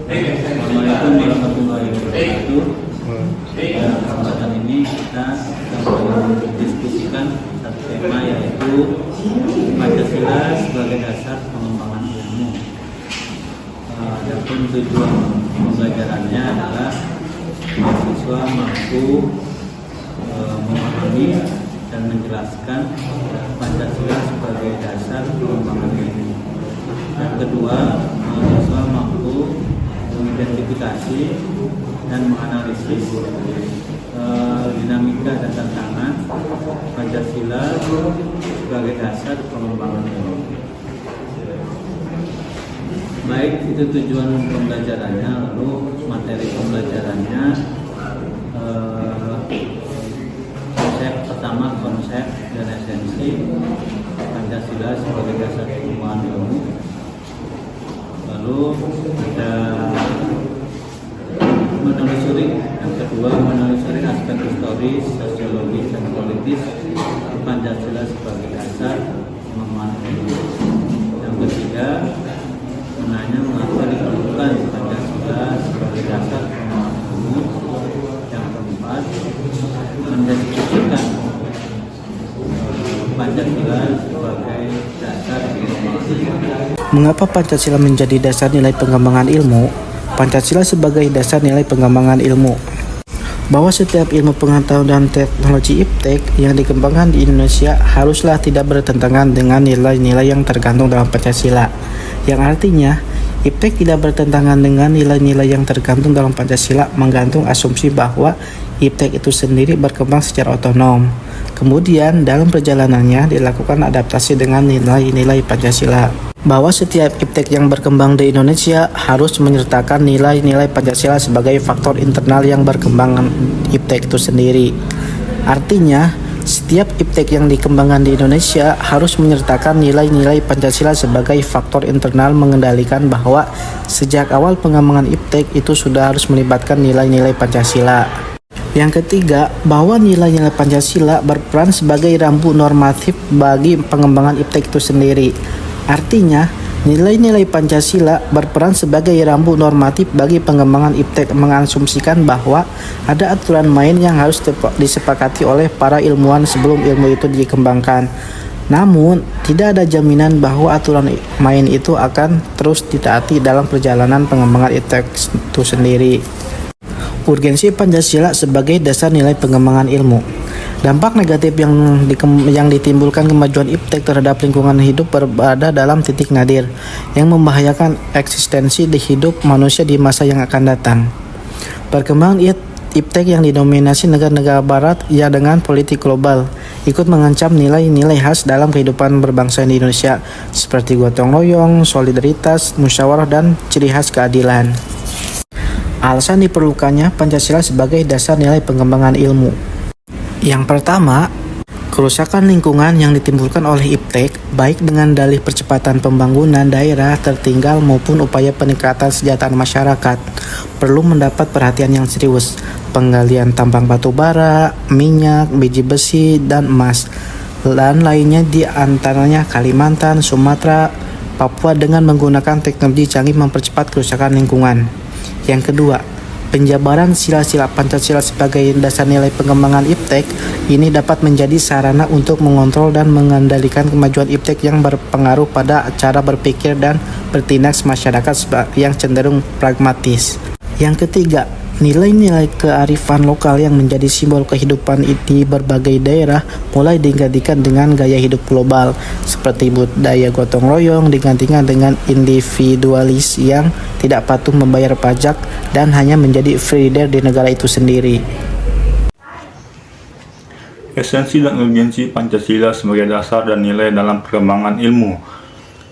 Assalamualaikum warahmatullahi wabarakatuh. Pada kesempatan ini kita akan mendiskusikan satu tema, yaitu Pancasila sebagai dasar pengembangan ilmu. Adapun tujuan pembelajarannya adalah mahasiswa mampu memahami dan menjelaskan Pancasila sebagai dasar pengembangan ilmu. Yang kedua, mahasiswa mampu mengidentifikasi dan menganalisis dinamika dan tantangan Pancasila sebagai dasar pengembangan ilmu. Baik, itu tujuan pembelajarannya. Lalu materi pembelajarannya, konsep pertama, konsep dan esensi Pancasila sebagai dasar pengembangan ilmu. Lalu ada menelusuri, yang kedua menelusuri aspek historis, sosiologis, dan politis Pancasila sebagai dasar pengembangan ilmu. Yang ketiga, menanya mengapa diperlukan Pancasila sebagai dasar pengembangan ilmu. Yang keempat, mendiskusikan Pancasila sebagai dasar pengembangan ilmu. Mengapa Pancasila menjadi dasar nilai pengembangan ilmu? Pancasila sebagai dasar nilai pengembangan ilmu. Bahwa setiap ilmu pengetahuan dan teknologi iptek yang dikembangkan di Indonesia haruslah tidak bertentangan dengan nilai-nilai yang tergantung dalam Pancasila. Yang artinya, iptek tidak bertentangan dengan nilai-nilai yang tergantung dalam Pancasila, menggantung asumsi bahwa iptek itu sendiri berkembang secara otonom. Kemudian dalam perjalanannya dilakukan adaptasi dengan nilai-nilai Pancasila. Bahwa setiap iptek yang berkembang di Indonesia harus menyertakan nilai-nilai Pancasila sebagai faktor internal yang berkembang iptek itu sendiri. Artinya, setiap iptek yang dikembangkan di Indonesia harus menyertakan nilai-nilai Pancasila sebagai faktor internal, mengendalikan bahwa sejak awal pengembangan iptek itu sudah harus melibatkan nilai-nilai Pancasila. Yang ketiga, bahwa nilai-nilai Pancasila berperan sebagai rambu normatif bagi pengembangan iptek itu sendiri. Artinya, nilai-nilai Pancasila berperan sebagai rambu normatif bagi pengembangan iptek, mengasumsikan bahwa ada aturan main yang harus disepakati oleh para ilmuwan sebelum ilmu itu dikembangkan. Namun, tidak ada jaminan bahwa aturan main itu akan terus ditaati dalam perjalanan pengembangan iptek itu sendiri. Urgensi Pancasila sebagai dasar nilai pengembangan ilmu. Dampak negatif yang ditimbulkan kemajuan iptek terhadap lingkungan hidup berada dalam titik nadir yang membahayakan eksistensi di hidup manusia di masa yang akan datang. Perkembangan iptek yang didominasi negara-negara barat dengan politik global ikut mengancam nilai-nilai khas dalam kehidupan berbangsa di Indonesia seperti gotong royong, solidaritas, musyawarah, dan ciri khas keadilan. Alasan diperlukannya Pancasila sebagai dasar nilai pengembangan ilmu. Yang pertama, kerusakan lingkungan yang ditimbulkan oleh iptek, baik dengan dalih percepatan pembangunan daerah tertinggal maupun upaya peningkatan kesejahteraan masyarakat, perlu mendapat perhatian yang serius. Penggalian tambang batu bara, minyak, biji besi, dan emas, dan lainnya di antaranya Kalimantan, Sumatera, Papua dengan menggunakan teknologi canggih mempercepat kerusakan lingkungan. Yang kedua, penjabaran sila-sila Pancasila sebagai dasar nilai pengembangan iptek ini dapat menjadi sarana untuk mengontrol dan mengendalikan kemajuan iptek yang berpengaruh pada cara berpikir dan bertindak masyarakat yang cenderung pragmatis. Yang ketiga, nilai-nilai kearifan lokal yang menjadi simbol kehidupan di berbagai daerah mulai digantikan dengan gaya hidup global, seperti budaya gotong royong digantikan dengan individualis yang tidak patuh membayar pajak dan hanya menjadi free rider di negara itu sendiri. Esensi dan urgensi Pancasila sebagai dasar dan nilai dalam perkembangan ilmu.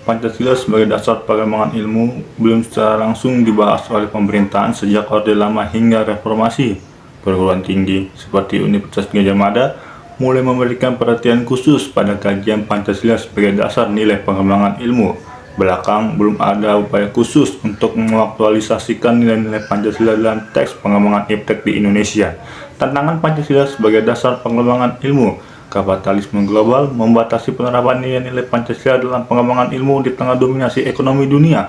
Pancasila sebagai dasar pengembangan ilmu belum secara langsung dibahas oleh pemerintahan sejak Orde Lama hingga reformasi. Perguruan tinggi seperti Universitas Gadjah Mada mulai memberikan perhatian khusus pada kajian Pancasila sebagai dasar nilai pengembangan ilmu. Belakang belum ada upaya khusus untuk mengaktualisasikan nilai-nilai Pancasila dalam teks pengembangan iptek di Indonesia. Tantangan Pancasila sebagai dasar pengembangan ilmu. Kapitalisme global membatasi penerapan nilai-nilai Pancasila dalam pengembangan ilmu di tengah dominasi ekonomi dunia.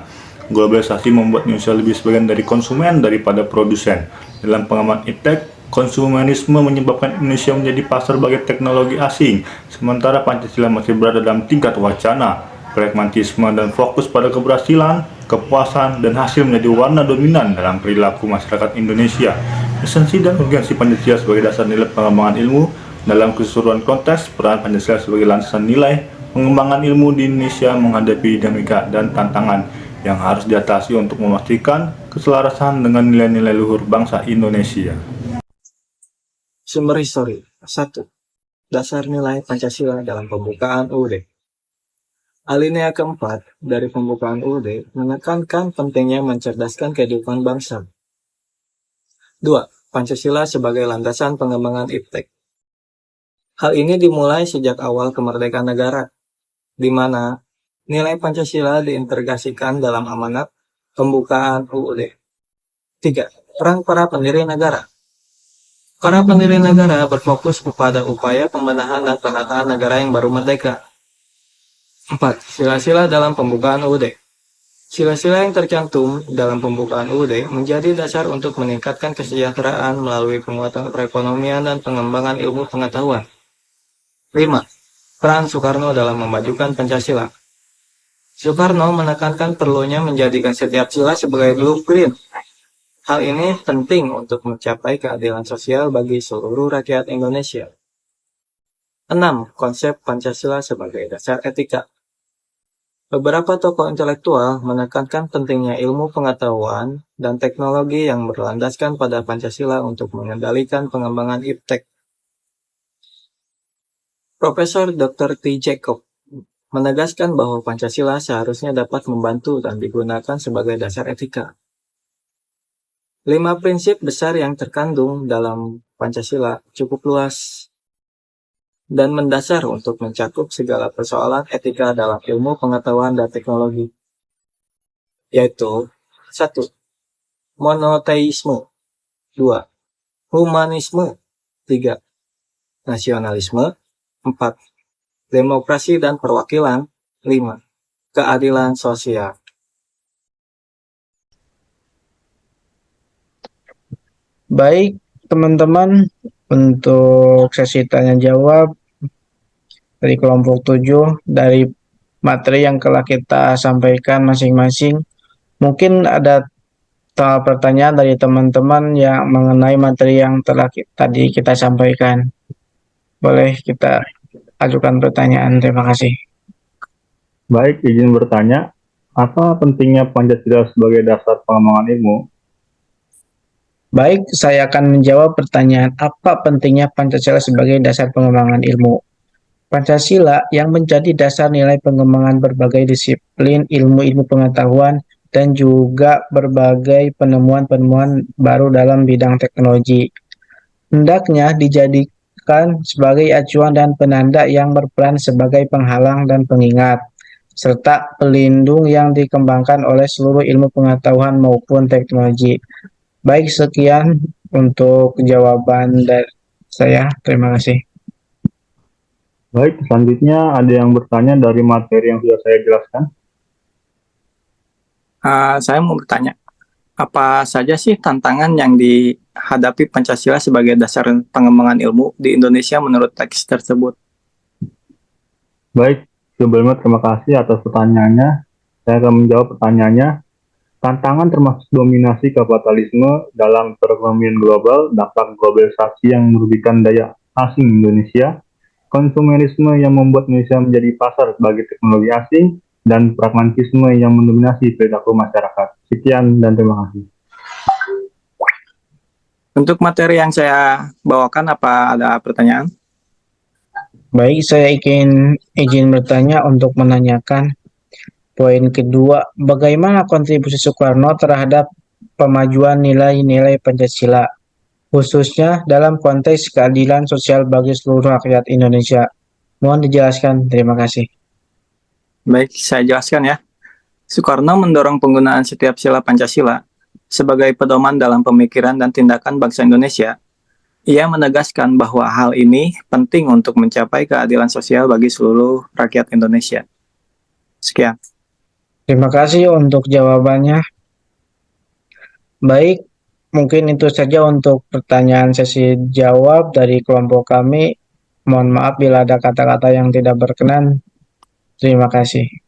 globalisasi membuat Indonesia lebih sebagian dari konsumen daripada produsen. Dalam pengamat iptek, konsumerisme menyebabkan Indonesia menjadi pasar bagi teknologi asing, sementara Pancasila masih berada dalam tingkat wacana. Pragmatisme dan fokus pada keberhasilan, kepuasan, dan hasil menjadi warna dominan dalam perilaku masyarakat Indonesia. Esensi dan urgensi Pancasila sebagai dasar nilai pengembangan ilmu. Dalam keseluruhan konteks, peran Pancasila sebagai landasan nilai pengembangan ilmu di Indonesia menghadapi dinamika dan tantangan yang harus diatasi untuk memastikan keselarasan dengan nilai-nilai luhur bangsa Indonesia. Sumber histori 1. Dasar nilai Pancasila dalam pembukaan UUD. Alinea keempat dari pembukaan UUD menekankan pentingnya mencerdaskan kehidupan bangsa. 2. Pancasila sebagai landasan pengembangan iptek. Hal ini dimulai sejak awal kemerdekaan negara, di mana nilai Pancasila diintegrasikan dalam amanat pembukaan UUD. 3. Peran para pendiri negara. Para pendiri negara berfokus kepada upaya pembenahan dan penataan negara yang baru merdeka. 4. Sila-sila dalam pembukaan UUD. Sila-sila yang tercantum dalam pembukaan UUD menjadi dasar untuk meningkatkan kesejahteraan melalui penguatan perekonomian dan pengembangan ilmu pengetahuan. 5. Peran Soekarno dalam memajukan Pancasila. Soekarno menekankan perlunya menjadikan setiap sila sebagai blueprint. Hal ini penting untuk mencapai keadilan sosial bagi seluruh rakyat Indonesia. 6. Konsep Pancasila sebagai dasar etika. Beberapa tokoh intelektual menekankan pentingnya ilmu pengetahuan dan teknologi yang berlandaskan pada Pancasila untuk mengendalikan pengembangan iptek. Profesor Dr. T. Jacob menegaskan bahwa Pancasila seharusnya dapat membantu dan digunakan sebagai dasar etika. 5 prinsip besar yang terkandung dalam Pancasila cukup luas dan mendasar untuk mencakup segala persoalan etika dalam ilmu pengetahuan dan teknologi, yaitu 1. Monoteisme. 2. Humanisme. 3. Nasionalisme. 4. Demokrasi dan perwakilan. 5. Keadilan sosial. Baik, teman-teman, untuk sesi tanya jawab dari kelompok 7 dari materi yang telah kita sampaikan masing-masing, mungkin ada pertanyaan dari teman-teman yang mengenai materi yang telah tadi kita sampaikan. Boleh kita ajukan pertanyaan. Terima kasih. Baik, izin bertanya, apa pentingnya Pancasila sebagai dasar pengembangan ilmu? Baik, saya akan menjawab pertanyaan apa pentingnya Pancasila sebagai dasar pengembangan ilmu. Pancasila yang menjadi dasar nilai pengembangan berbagai disiplin ilmu-ilmu pengetahuan dan juga berbagai penemuan-penemuan baru dalam bidang teknologi. Hendaknya dijadikan sebagai acuan dan penanda yang berperan sebagai penghalang dan pengingat, serta pelindung yang dikembangkan oleh seluruh ilmu pengetahuan maupun teknologi. Baik, sekian untuk jawaban dari saya. Terima kasih. Baik, selanjutnya ada yang bertanya dari materi yang sudah saya jelaskan. Saya mau bertanya, apa saja sih tantangan yang dihadapi Pancasila sebagai dasar pengembangan ilmu di Indonesia menurut teks tersebut? Baik, sebelumnya terima kasih atas pertanyaannya. Saya akan menjawab pertanyaannya. Tantangan termasuk dominasi kapitalisme dalam perekonomian global, dampak globalisasi yang merugikan daya asing Indonesia, konsumerisme yang membuat Indonesia menjadi pasar bagi teknologi asing, dan pragmatisme yang mendominasi perilaku masyarakat. Sekian dan terima kasih. Untuk materi yang saya bawakan, apa ada pertanyaan? Baik, saya izin bertanya untuk menanyakan poin kedua, bagaimana kontribusi Soekarno terhadap pemajuan nilai-nilai Pancasila, khususnya dalam konteks keadilan sosial bagi seluruh rakyat Indonesia? Mohon dijelaskan, terima kasih. Baik, saya jelaskan ya. Soekarno mendorong penggunaan setiap sila Pancasila sebagai pedoman dalam pemikiran dan tindakan bangsa Indonesia. Ia menegaskan bahwa hal ini penting untuk mencapai keadilan sosial bagi seluruh rakyat Indonesia. Sekian. Terima kasih untuk jawabannya. Baik, mungkin itu saja untuk pertanyaan sesi jawab dari kelompok kami. Mohon maaf bila ada kata-kata yang tidak berkenan. Terima kasih.